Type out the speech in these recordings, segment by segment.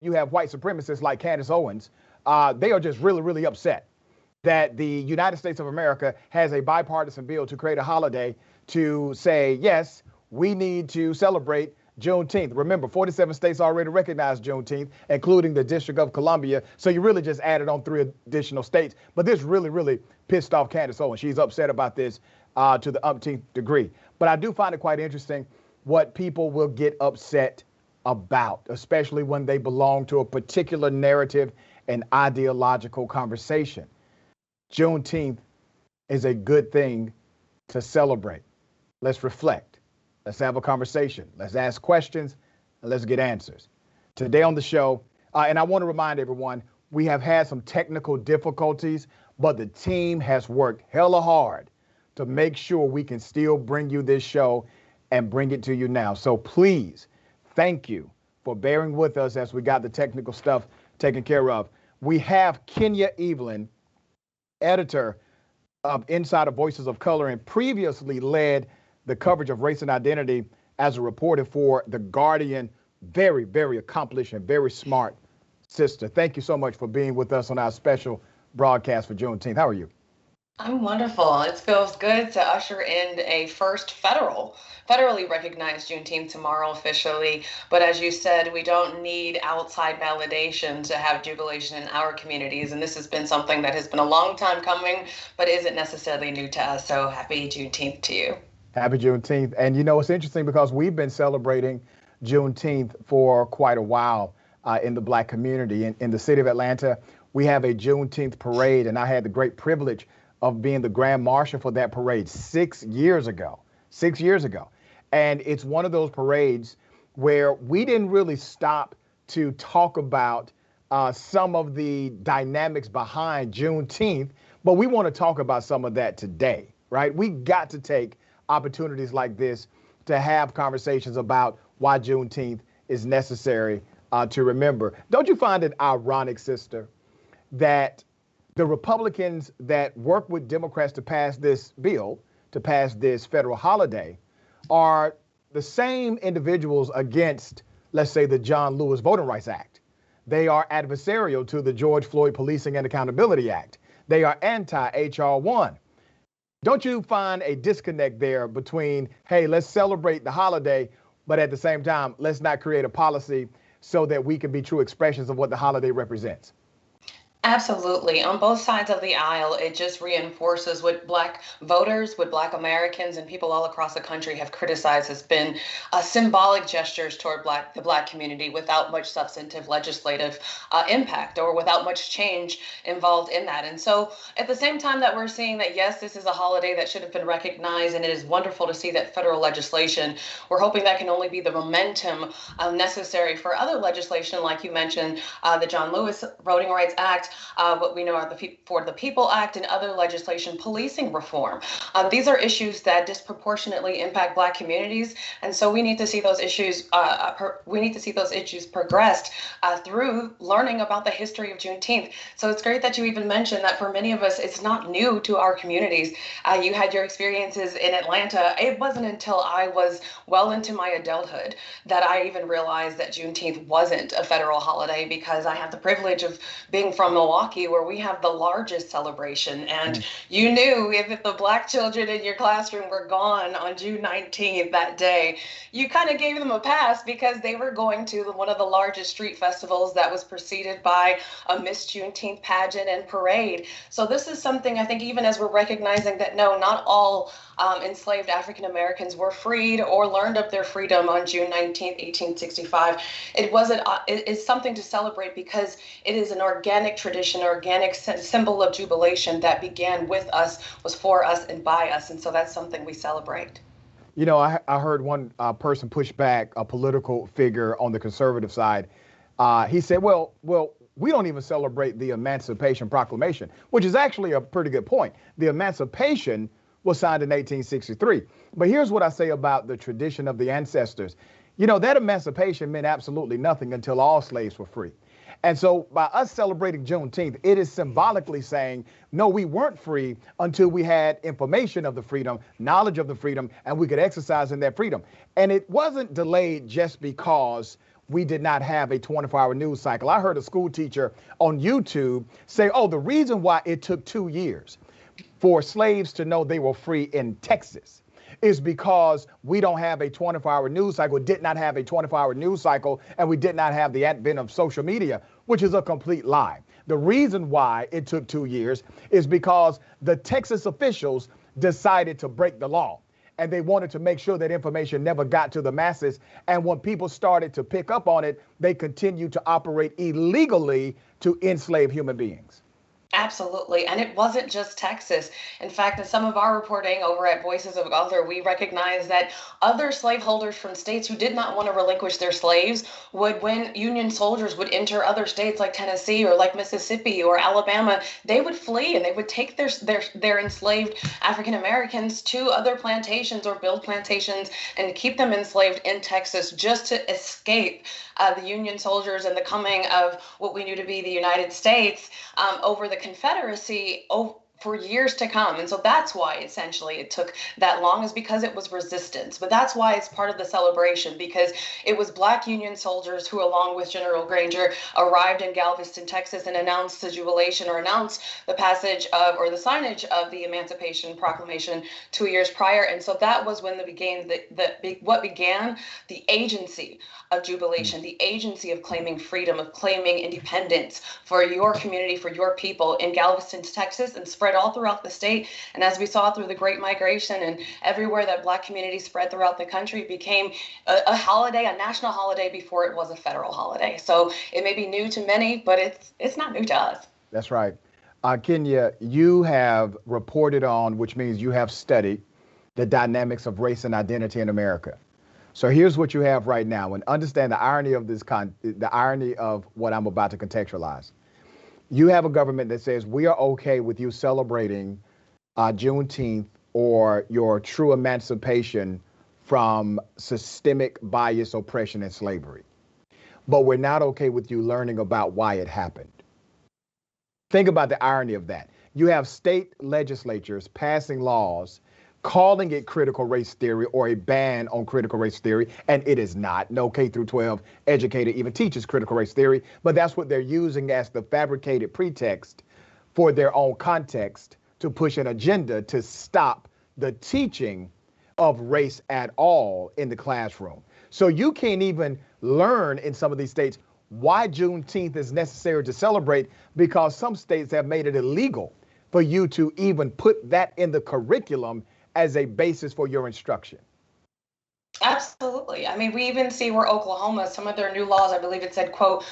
you have white supremacists like Candace Owens. They are just really, really upset that the United States of America has a bipartisan bill to create a holiday to say, yes, we need to celebrate Juneteenth. Remember, 47 states already recognize Juneteenth, including the District of Columbia. So you really just added on 3 additional states. But this really, really pissed off Candace Owens. She's upset about this to the umpteenth degree. But I do find it quite interesting what people will get upset about, especially when they belong to a particular narrative and ideological conversation. Juneteenth is a good thing to celebrate. Let's reflect. Let's have a conversation. Let's ask questions and let's get answers. Today on the show, and I want to remind everyone, we have had some technical difficulties, but the team has worked hella hard to make sure we can still bring you this show and bring it to you now. So please, thank you for bearing with us as we got the technical stuff taken care of. We have Kenya Evelyn, editor of Insider Voices of Color, and previously led the coverage of race and identity as a reporter for The Guardian. Very, very accomplished and very smart sister. Thank you so much for being with us on our special broadcast for Juneteenth. How are you? I'm wonderful. It feels good to usher in a first federally recognized Juneteenth tomorrow officially. But as you said, we don't need outside validation to have jubilation in our communities. And this has been something that has been a long time coming, but isn't necessarily new to us. So happy Juneteenth to you. Happy Juneteenth. And you know, it's interesting because we've been celebrating Juneteenth for quite a while in the Black community. In the city of Atlanta, we have a Juneteenth parade, and I had the great privilege of being the Grand Marshal for that parade 6 years ago. 6 years ago. And it's one of those parades where we didn't really stop to talk about some of the dynamics behind Juneteenth, but we want to talk about some of that today, right? We got to take opportunities like this to have conversations about why Juneteenth is necessary to remember. Don't you find it ironic, sister, that the Republicans that work with Democrats to pass this bill, to pass this federal holiday, are the same individuals against, let's say, the John Lewis Voting Rights Act? They are adversarial to the George Floyd Policing and Accountability Act. They are anti-HR 1. Don't you find a disconnect there between, hey, let's celebrate the holiday, but at the same time, let's not create a policy so that we can be true expressions of what the holiday represents? Absolutely. On both sides of the aisle, it just reinforces what Black voters, what Black Americans, and people all across the country have criticized has been symbolic gestures toward the Black community without much substantive legislative impact or without much change involved in that. And so at the same time that we're seeing that, yes, this is a holiday that should have been recognized, and it is wonderful to see that federal legislation, we're hoping that can only be the momentum necessary for other legislation, like you mentioned, the John Lewis Voting Rights Act, what we know are the For the People Act and other legislation, policing reform. These are issues that disproportionately impact Black communities, and so we need to see those issues. Progressed through learning about the history of Juneteenth. So it's great that you even mentioned that for many of us, it's not new to our communities. You had your experiences in Atlanta. It wasn't until I was well into my adulthood that I even realized that Juneteenth wasn't a federal holiday, because I had the privilege of being from Milwaukee, where we have the largest celebration. And you knew if the Black children in your classroom were gone on June 19th that day, you kind of gave them a pass because they were going to one of the largest street festivals that was preceded by a Miss Juneteenth pageant and parade. So this is something I think, even as we're recognizing that no, not all enslaved African Americans were freed or learned of their freedom on June 19th, 1865. It's something to celebrate because it is an organic tradition, organic symbol of jubilation that began with us, was for us and by us. And so that's something we celebrate. You know, I heard one person push back, a political figure on the conservative side. He said, well, we don't even celebrate the Emancipation Proclamation, which is actually a pretty good point. The Emancipation was signed in 1863. But here's what I say about the tradition of the ancestors. You know, that emancipation meant absolutely nothing until all slaves were free. And so by us celebrating Juneteenth, it is symbolically saying, no, we weren't free until we had information of the freedom, knowledge of the freedom, and we could exercise in that freedom. And it wasn't delayed just because we did not have a 24-hour news cycle. I heard a school teacher on YouTube say, oh, the reason why it took 2 years for slaves to know they were free in Texas is because we don't have a 24-hour news cycle, did not have a 24-hour news cycle, and we did not have the advent of social media, which is a complete lie. The reason why it took 2 years is because the Texas officials decided to break the law, and they wanted to make sure that information never got to the masses. And when people started to pick up on it, they continued to operate illegally to enslave human beings. Absolutely. And it wasn't just Texas. In fact, in some of our reporting over at Voices of Other, we recognize that other slaveholders from states who did not want to relinquish their slaves would, when Union soldiers would enter other states like Tennessee or like Mississippi or Alabama, they would flee and they would take their enslaved African Americans to other plantations or build plantations and keep them enslaved in Texas just to escape the Union soldiers and the coming of what we knew to be the United States over the Confederacy for years to come. And so that's why essentially it took that long, is because it was resistance. But that's why it's part of the celebration, because it was Black Union soldiers who, along with General Granger, arrived in Galveston, Texas, and announced the jubilation, or announced the passage of, or the signage of, the Emancipation Proclamation 2 years prior. And so that was when what began the agency of jubilation, the agency of claiming freedom, of claiming independence for your community, for your people in Galveston, Texas, and spread all throughout the state. And as we saw through the Great Migration and everywhere that Black communities spread throughout the country, it became a holiday, a national holiday, before it was a federal holiday. So it may be new to many, but it's not new to us. That's right. Kenya, you have reported on, which means you have studied the dynamics of race and identity in America. So here's what you have right now, and understand the irony of the irony of what I'm about to contextualize. You have a government that says we are okay with you celebrating Juneteenth or your true emancipation from systemic bias, oppression, and slavery, but we're not okay with you learning about why it happened. Think about the irony of that. You have state legislatures passing laws calling it critical race theory or a ban on critical race theory, and it is not. No K through 12 educator even teaches critical race theory, but that's what they're using as the fabricated pretext for their own context to push an agenda to stop the teaching of race at all in the classroom. So you can't even learn in some of these states why Juneteenth is necessary to celebrate, because some states have made it illegal for you to even put that in the curriculum as a basis for your instruction. Absolutely. I mean, we even see where Oklahoma, some of their new laws, I believe it said, quote,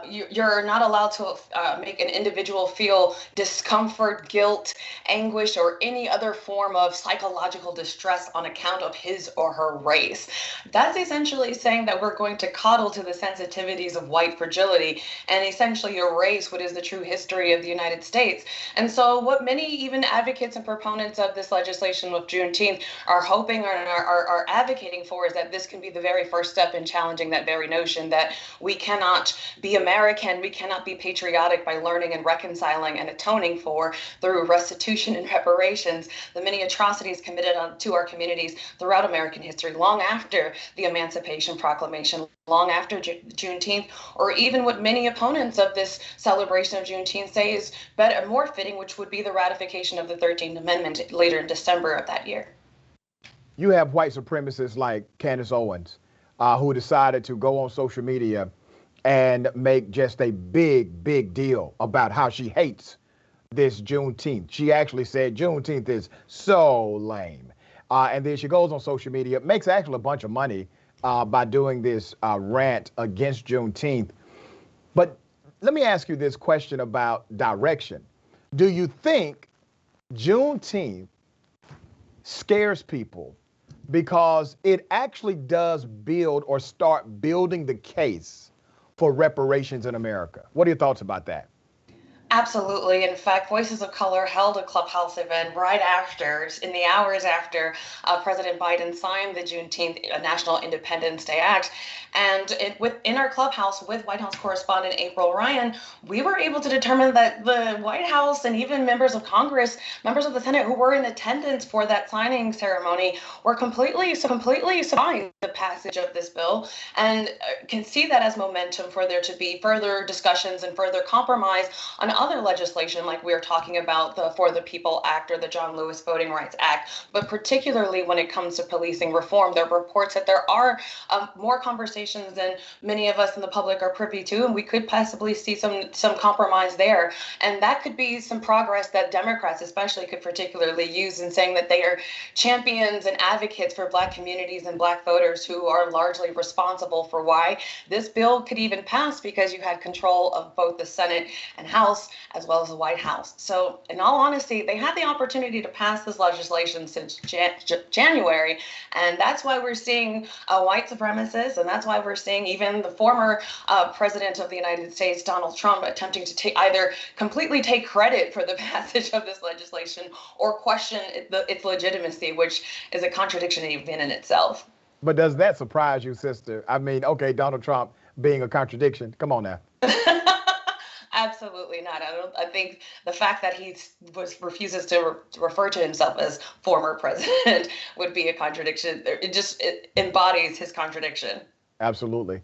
you're not allowed to make an individual feel discomfort, guilt, anguish, or any other form of psychological distress on account of his or her race. That's essentially saying that we're going to coddle to the sensitivities of white fragility and essentially erase what is the true history of the United States. And so what many even advocates and proponents of this legislation with Juneteenth are hoping or are advocating for is that this can be the very first step in challenging that very notion that we cannot be American, we cannot be patriotic by learning and reconciling and atoning for, through restitution and reparations, the many atrocities committed to our communities throughout American history, long after the Emancipation Proclamation, long after Juneteenth, or even what many opponents of this celebration of Juneteenth say is better, more fitting, which would be the ratification of the 13th Amendment later in December of that year. You have white supremacists like Candace Owens, who decided to go on social media and make just a big deal about how she hates this Juneteenth. She actually said Juneteenth is so lame. And then she goes on social media, makes actually a bunch of money by doing this rant against Juneteenth. But let me ask you this question about direction. Do you think Juneteenth scares people because it actually does build or start building the case for reparations in America? What are your thoughts about that? Absolutely. In fact, Voices of Color held a Clubhouse event right after, in the hours after President Biden signed the Juneteenth National Independence Day Act. And within our Clubhouse with White House correspondent April Ryan, we were able to determine that the White House and even members of Congress, members of the Senate who were in attendance for that signing ceremony were completely surprised the passage of this bill, and can see that as momentum for there to be further discussions and further compromise on other legislation, like we are talking about the For the People Act or the John Lewis Voting Rights Act. But particularly when it comes to policing reform, there are reports that there are more conversations than many of us in the public are privy to, and we could possibly see some compromise there. And that could be some progress that Democrats especially could particularly use in saying that they are champions and advocates for Black communities and Black voters who are largely responsible for why this bill could even pass, because you had control of both the Senate and House as well as the White House. So in all honesty, they had the opportunity to pass this legislation since January, and that's why we're seeing white supremacists, and that's why we're seeing even the former president of the United States, Donald Trump, attempting to either completely take credit for the passage of this legislation or question its legitimacy, which is a contradiction even in itself. But does that surprise you, sister? I mean, okay, Donald Trump being a contradiction. Come on now. Absolutely not. I think the fact that he refuses to refer to himself as former president would be a contradiction. It embodies his contradiction. Absolutely.